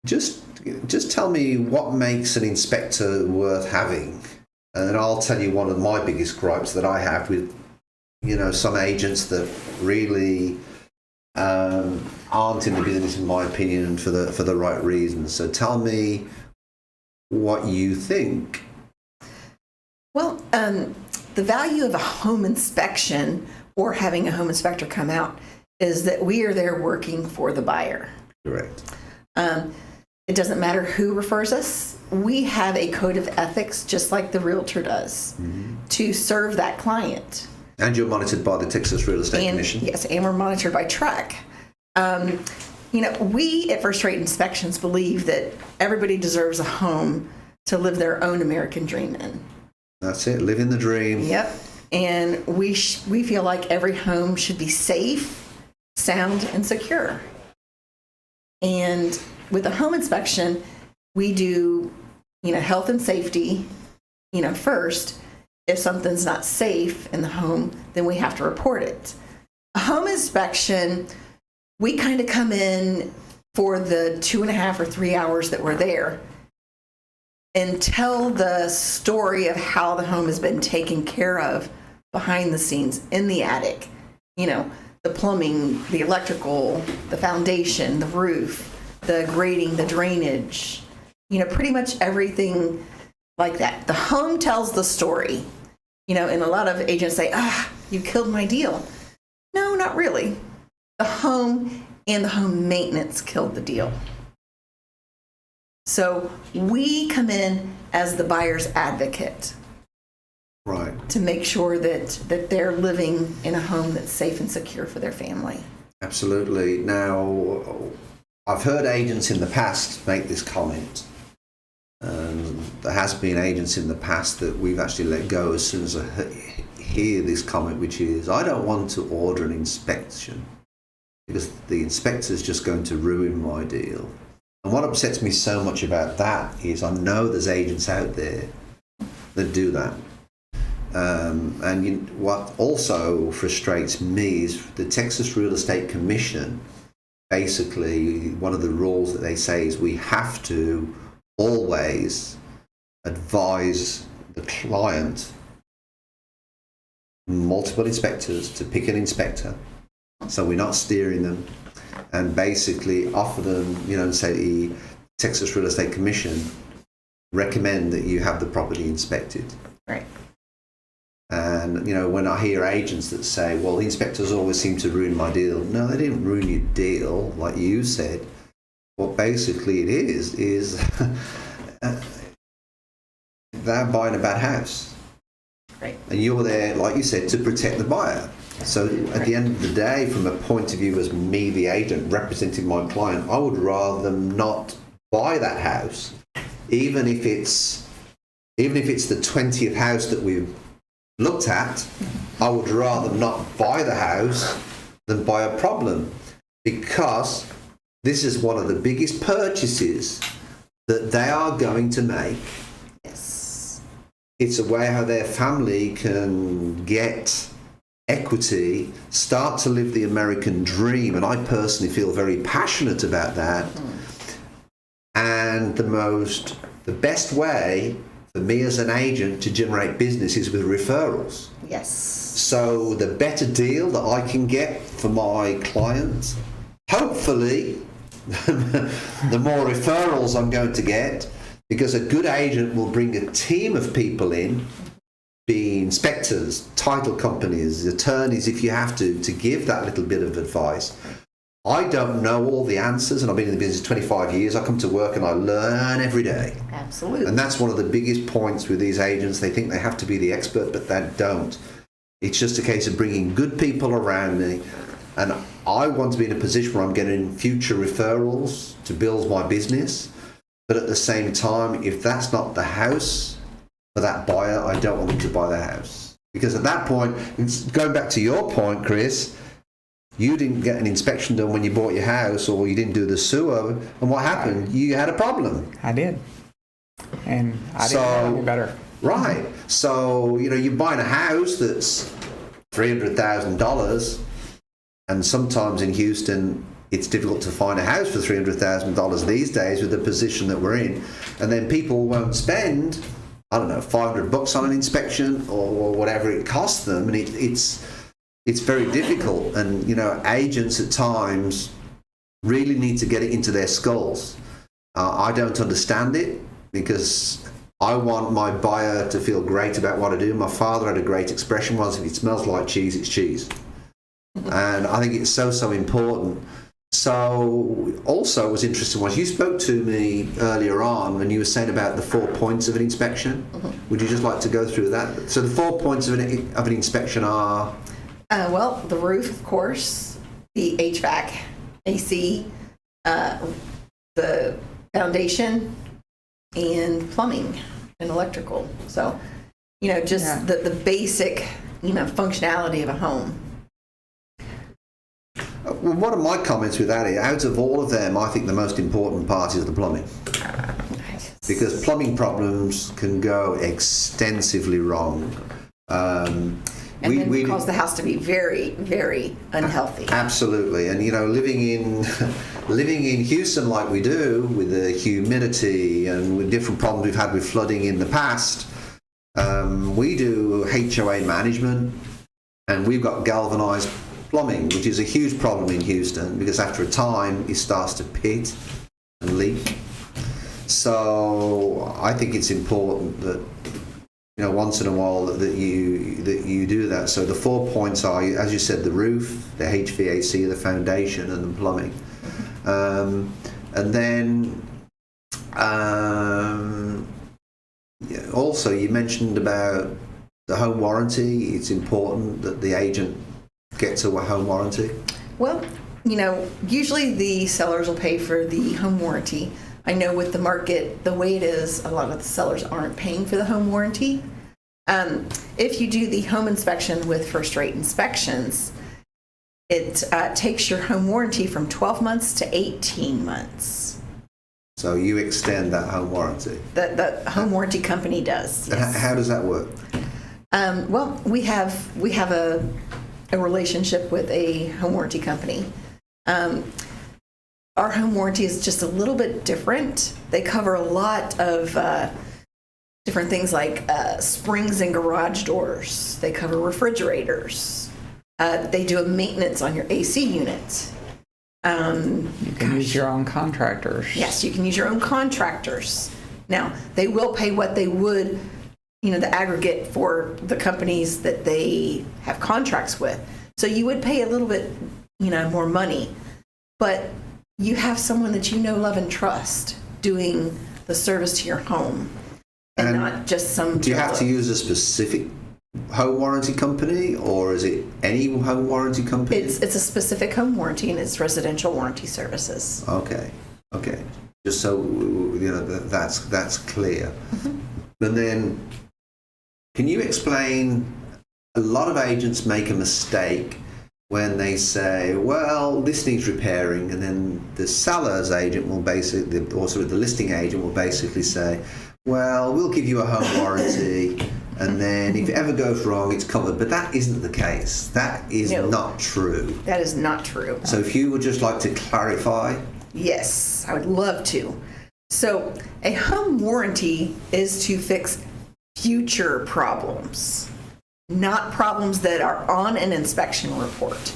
Just tell me what makes an inspector worth having, and I'll tell you one of my biggest gripes that I have with, some agents that really aren't in the business, in my opinion, for the right reasons. So tell me what you think. Well, the value of a home inspection or having a home inspector come out is that we are there working for the buyer. Correct. It doesn't matter who refers us. We have a code of ethics, just like the realtor does, to serve that client. And you're monitored by the Texas Real Estate Commission. Yes, and we're monitored by TRAC. We at First Rate Inspections believe that everybody deserves a home to live their own American dream in. That's it, living the dream. Yep. And we feel like every home should be safe, sound, and secure. And with a home inspection, we do, health and safety, first. If something's not safe in the home, then we have to report it. A home inspection, we kind of come in for the 2.5 or 3 hours that we're there and tell the story of how the home has been taken care of behind the scenes in the attic. The plumbing, the electrical, the foundation, the roof, the grading, the drainage, pretty much everything like that. The home tells the story, and a lot of agents say, you killed my deal. No, not really. The home and the home maintenance killed the deal. So we come in as the buyer's advocate. Right. To make sure that they're living in a home that's safe and secure for their family. Absolutely. Now, I've heard agents in the past make this comment. There has been agents in the past that we've actually let go as soon as I hear this comment, which is, I don't want to order an inspection because the inspector's just going to ruin my deal. And what upsets me so much about that is I know there's agents out there that do that. What also frustrates me is the Texas Real Estate Commission. Basically, one of the rules that they say is we have to always advise the client, multiple inspectors, to pick an inspector. So we're not steering them, and basically offer them, and say the Texas Real Estate Commission recommend that you have the property inspected. Right. And, when I hear agents that say, well, the inspectors always seem to ruin my deal. No, they didn't ruin your deal, like you said. What basically it is they're buying a bad house. Right. And you're there, like you said, to protect the buyer. So at the end of the day, from a point of view as me, the agent, representing my client, I would rather them not buy that house, even if it's the 20th house that we've looked at. I would rather not buy the house than buy a problem, because this is one of the biggest purchases that they are going to make. Yes. It's a way how their family can get equity, start to live the American dream, and I personally feel very passionate about that. And the best way for me as an agent to generate business is with referrals. Yes. So the better deal that I can get for my clients, hopefully, the more referrals I'm going to get, because a good agent will bring a team of people in, be inspectors, title companies, attorneys, if you have to give that little bit of advice. I don't know all the answers, and I've been in the business 25 years. I come to work and I learn every day. Absolutely. And that's one of the biggest points with these agents. They think they have to be the expert, but they don't. It's just a case of bringing good people around me, and I want to be in a position where I'm getting future referrals to build my business. But at the same time, if that's not the house for that buyer, I don't want them to buy the house. Because at that point, going back to your point, Chris, you didn't get an inspection done when you bought your house, or you didn't do the sewer, and what happened? You had a problem. I did. And I didn't know any better. Right. So, you're buying a house that's $300,000, and sometimes in Houston, it's difficult to find a house for $300,000 these days with the position that we're in, and then people won't spend, I don't know, $500 on an inspection or whatever it costs them, and it's very difficult. And agents at times really need to get it into their skulls. I don't understand it because I want my buyer to feel great about what I do. My father had a great expression once: if it smells like cheese, it's cheese. And I think it's so important. So also, what was interesting was you spoke to me earlier on and you were saying about the 4 points of an inspection. Would you just like to go through that? So the 4 points of an inspection are? Well, the roof, of course, the HVAC, AC, the foundation, and plumbing and electrical. So, just the basic, functionality of a home. Well, one of my comments with that is, out of all of them, I think the most important part is the plumbing. Because plumbing problems can go extensively wrong. And cause the house to be very, very unhealthy. Absolutely. And, living in Houston like we do, with the humidity and with different problems we've had with flooding in the past, we do HOA management, and we've got galvanized plumbing, which is a huge problem in Houston because after a time it starts to pit and leak. So I think it's important that once in a while that you do that. So the 4 points are, as you said, the roof, the HVAC, the foundation, and the plumbing. And then also you mentioned about the home warranty. It's important that the agent gets a home warranty. Well, usually the sellers will pay for the home warranty. I know with the market, the way it is, a lot of the sellers aren't paying for the home warranty. If you do the home inspection with first-rate inspections, it takes your home warranty from 12 months to 18 months. So you extend that home warranty? The home warranty company does. Yes. How does that work? Well, we have a relationship with a home warranty company. Our home warranty is just a little bit different. They cover a lot of different things like springs and garage doors. They cover refrigerators. They do a maintenance on your AC unit. You can use your own contractors. Yes, you can use your own contractors. Now, they will pay what they would, the aggregate for the companies that they have contracts with. So you would pay a little bit, more money. But you have someone that love, and trust doing the service to your home, and not just some. Do you have to use a specific home warranty company, or is it any home warranty company? It's a specific home warranty, and it's residential warranty services. Okay. Just so that's clear. Mm-hmm. And then, can you explain? A lot of agents make a mistake when they say, well, this needs repairing, and then the seller's agent will basically, or sort of the listing agent will basically say, well, we'll give you a home warranty, and then if it ever goes wrong, it's covered. But that isn't the case. That is not true. That is not true. So if you would just like to clarify. Yes, I would love to. So a home warranty is to fix future problems, not problems that are on an inspection report.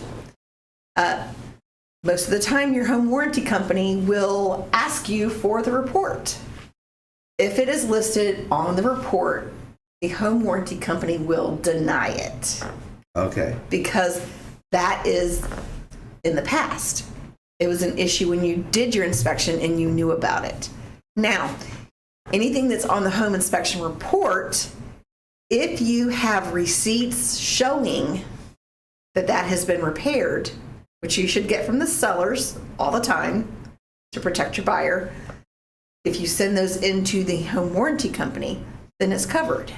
Most of the time, your home warranty company will ask you for the report. If it is listed on the report, the home warranty company will deny it. Okay. Because that is in the past. It was an issue when you did your inspection and you knew about it. Now, anything that's on the home inspection report, if you have receipts showing that that has been repaired, which you should get from the sellers all the time to protect your buyer, if you send those into the home warranty company, then it's covered.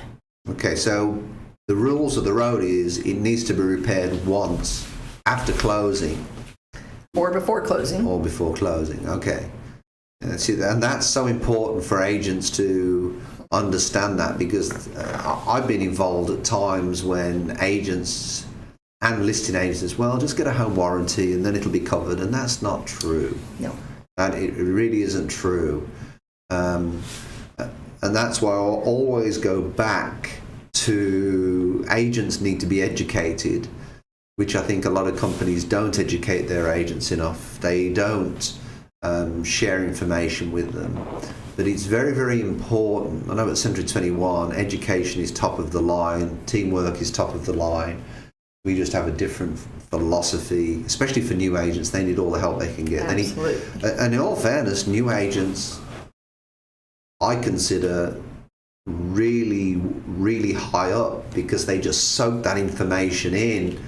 Okay, so the rules of the road is it needs to be repaired once after closing. Or before closing. Or before closing, okay. And that's so important for agents to understand that, because I've been involved at times when agents and listing agents as well, just get a home warranty and then it'll be covered. And that's not true. No. And it really isn't true. And that's why I'll always go back to agents need to be educated, which I think a lot of companies don't educate their agents enough. They don't share information with them. But it's very, very important. I know at Century 21, education is top of the line, teamwork is top of the line. We just have a different philosophy, especially for new agents. They need all the help they can get. Absolutely. And in all fairness, new agents, I consider really, really high up because they just soak that information in.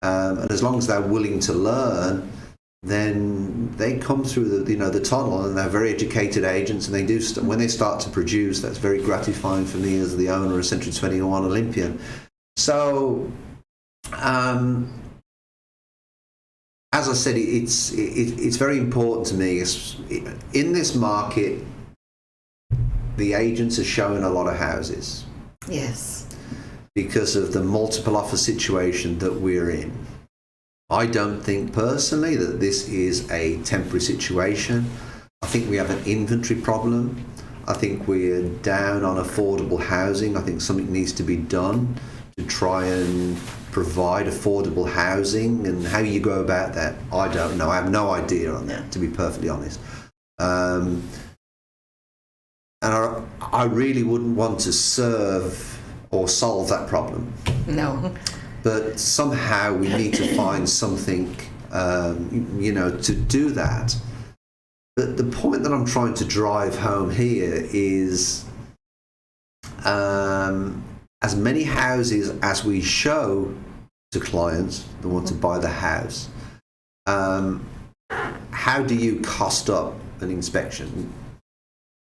And as long as they're willing to learn, then they come through the tunnel, and they're very educated agents, and they do when they start to produce, that's very gratifying for me as the owner of Century 21 Olympian. So as I said, it's very important to me. In this market, the agents are showing a lot of houses. Yes. Because of the multiple offer situation that we're in. I don't think personally that this is a temporary situation. I think we have an inventory problem. I think we're down on affordable housing. I think something needs to be done to try and provide affordable housing, and how you go about that, I don't know. I have no idea on that, to be perfectly honest. And I really wouldn't want to serve or solve that problem. No. But somehow we need to find something, to do that. But the point that I'm trying to drive home here is as many houses as we show to clients that want to buy the house, how do you cost up an inspection?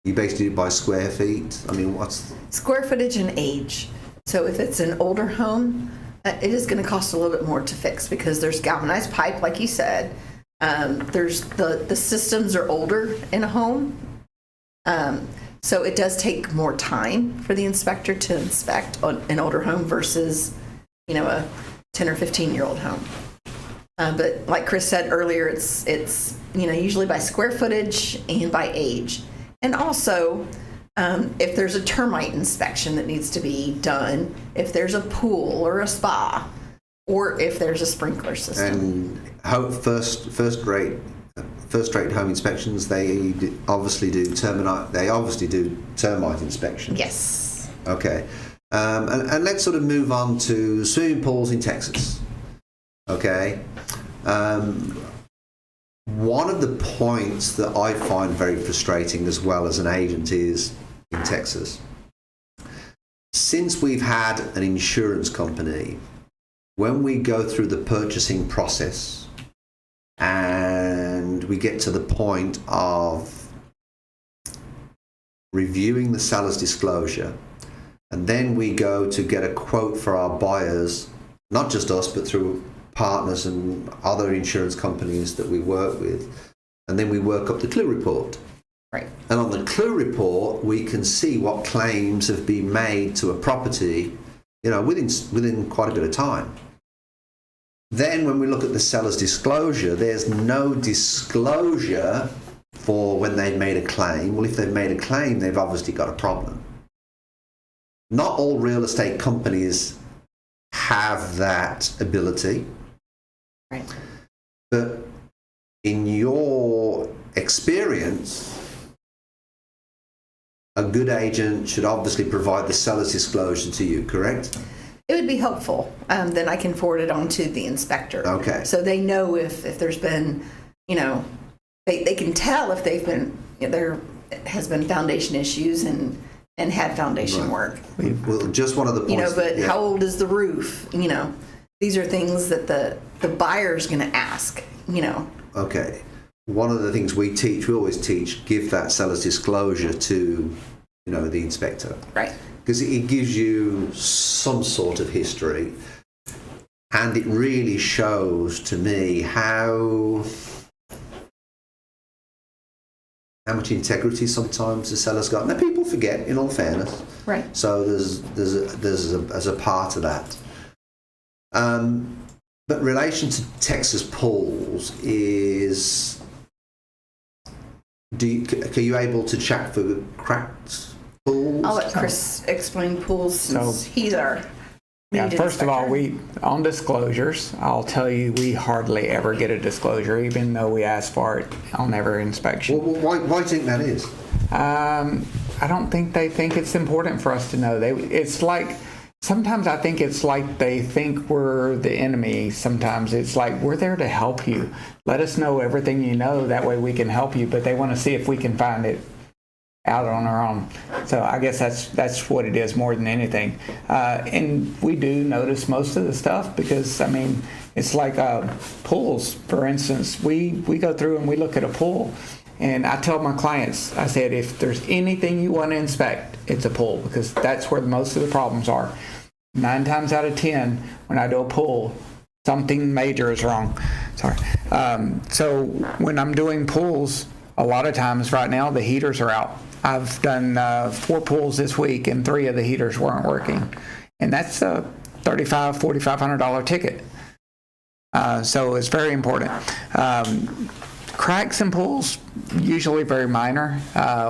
You basically do it by square feet? I mean, what's... Square footage and age. So if it's an older home, it is going to cost a little bit more to fix because there's galvanized pipe, like you said. There's the systems are older in a home. So it does take more time for the inspector to inspect an older home versus, a 10 or 15-year-old home. But like Chris said earlier, it's usually by square footage and by age. And also, if there's a termite inspection that needs to be done, if there's a pool or a spa, or if there's a sprinkler system. And first-rate home inspections, they obviously do termite inspections. Yes. Okay. And let's sort of move on to swimming pools in Texas. Okay. One of the points that I find very frustrating as well as an agent is in Texas. Since we've had an insurance company, when we go through the purchasing process and we get to the point of reviewing the seller's disclosure, and then we go to get a quote for our buyers, not just us, but through partners and other insurance companies that we work with, and then we work up the clue report. Right. And on the clue report, we can see what claims have been made to a property, within quite a bit of time. Then when we look at the seller's disclosure, there's no disclosure for when they've made a claim. Well, if they've made a claim, they've obviously got a problem. Not all real estate companies have that ability. Right. But in your experience, a good agent should obviously provide the seller's disclosure to you, correct? It would be helpful. Then I can forward it on to the inspector. Okay. So they know if there's been, they can tell if they've been, there has been foundation issues and had foundation work. Well, just one of the points. How old is the roof? These are things that the buyer's going to ask, Okay. One of the things we always teach, give that seller's disclosure to, the inspector. Right. Because it gives you some sort of history. And it really shows to me how much integrity sometimes the seller's got. Now, people forget, in all fairness. Right. So there's a part of that. But relation to Texas pools is, are you able to check for cracked pools? I'll let Chris explain pools since he's our lead First of all, inspector. on disclosures, I'll tell you, we hardly ever get a disclosure, even though we ask for it on every inspection. Well, why do you think that is? I don't think they think it's important for us to know. It's like, sometimes I think it's like they think we're the enemy. Sometimes it's like, we're there to help you. Let us know everything you know. That way we can help you. But they want to see if we can find it out on our own. So I guess that's what it is more than anything. And we do notice most of the stuff because, I mean, it's like pools, for instance. We go through and we look at a pool. And I tell my clients, I said, if there's anything you want to inspect, it's a pool, because that's where most of the problems are. 9 times out of 10, when I do a pool, something major is wrong. Sorry. So when I'm doing pools, a lot of times right now, the heaters are out. I've done 4 pools this week, and 3 of the heaters weren't working. And that's a $3,500, $4,500 ticket. So it's very important. Cracks in pools, usually very minor.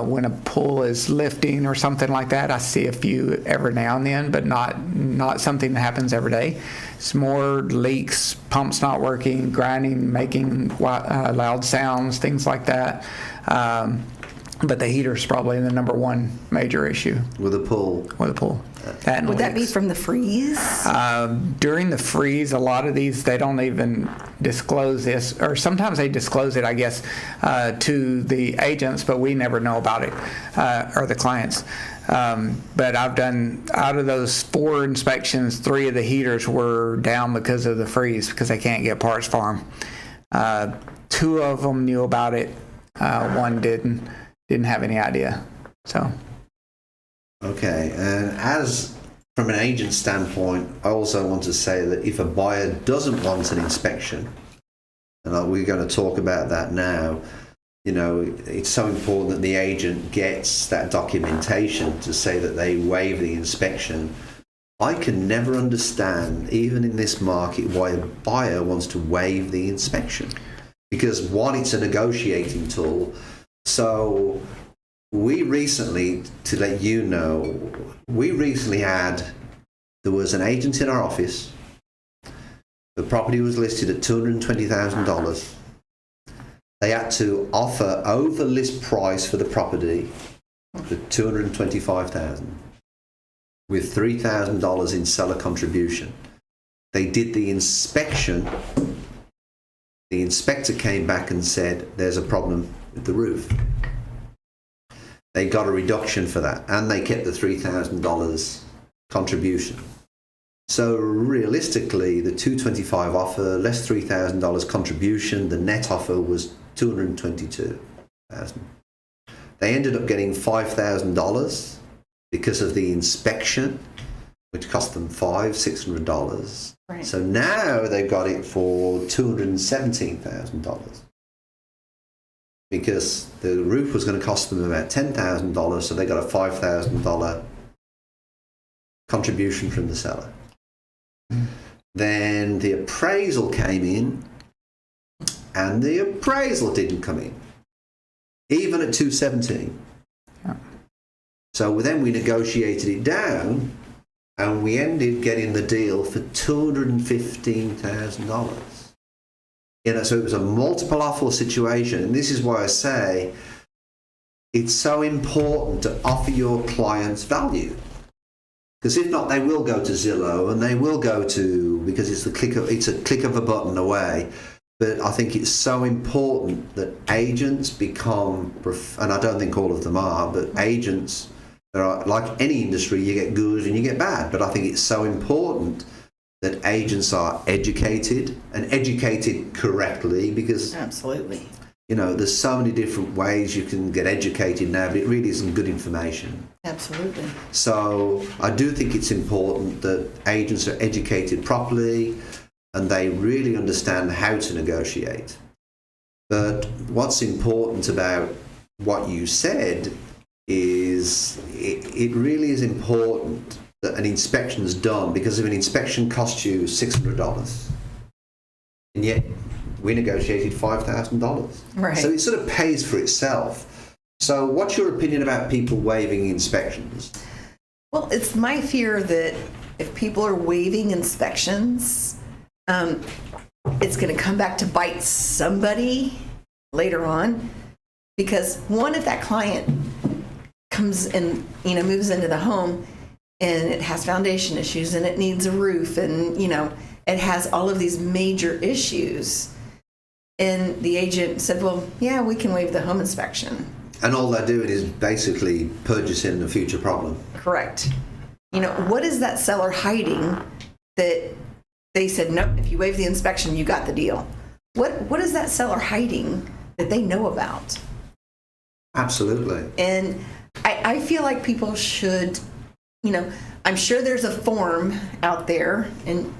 When a pool is lifting or something like that, I see a few every now and then, but not something that happens every day. It's more leaks, pumps not working, grinding, making loud sounds, things like that. But the heater is probably the number one major issue. With a pool? With a pool. Would that be from the freeze? During the freeze, a lot of these, they don't even disclose this, or sometimes they disclose it, I guess, to the agents, but we never know about it, or the clients. But I've done, out of those 4 inspections, 3 of the heaters were down because of the freeze, because they can't get parts for them. 2 of them knew about it. 1 didn't have any idea. So. Okay, and as from an agent standpoint, I also want to say that if a buyer doesn't want an inspection, and we're going to talk about that now, you know, it's so important that the agent gets that documentation to say that they waive the inspection. I can never understand, even in this market, why a buyer wants to waive the inspection. Because one, it's a negotiating tool. So we recently, to let you know, there was an agent in our office. The property was listed at $220,000. They had to offer over list price for the property for $225,000 with $3,000 in seller contribution. They did the inspection. The inspector came back and said, there's a problem with the roof. They got a reduction for that, and they kept the $3,000 contribution. So realistically, the $225,000 offer, less $3,000 contribution, the net offer was $222,000. They ended up getting $5,000 because of the inspection, which cost them $600. Right. So now they've got it for $217,000. Because the roof was going to cost them about $10,000, so they got a $5,000 contribution from the seller. Then the appraisal came in, and the appraisal didn't come in, even at $217,000. Yeah. So then we negotiated it down, and we ended getting the deal for $215,000. You know, so it was a multiple offer situation, and this is why I say it's so important to offer your clients value. Because if not, they will go to Zillow, and they will go to, because it's a click of a button away. But I think it's so important that agents become, and I don't think all of them are, but agents, there are, like any industry, you get good and you get bad. But I think it's so important that agents are educated, and educated correctly, because Absolutely. you know, there's so many different ways you can get educated now, but it really isn't good information. Absolutely. So I do think it's important that agents are educated properly and they really understand how to negotiate. But what's important about what you said is it really is important that an inspection is done, because if an inspection costs you $600, and yet we negotiated $5,000. Right. So it sort of pays for itself. So what's your opinion about people waiving inspections? Well, it's my fear that if people are waiving inspections, it's going to come back to bite somebody later on. Because one, if that client comes and, moves into the home and it has foundation issues and it needs a roof and, it has all of these major issues, and the agent said, well, yeah, we can waive the home inspection. And all they're doing is basically purchasing a future problem. Correct. What is that seller hiding that they said, no, if you waive the inspection, you got the deal? What is that seller hiding that they know about? Absolutely. And I feel like people should, I'm sure there's a form out there and,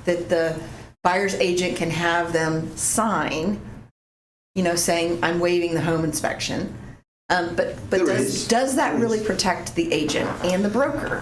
that the buyer's agent can have them sign, saying I'm waiving the home inspection. But does that really protect the agent and the broker?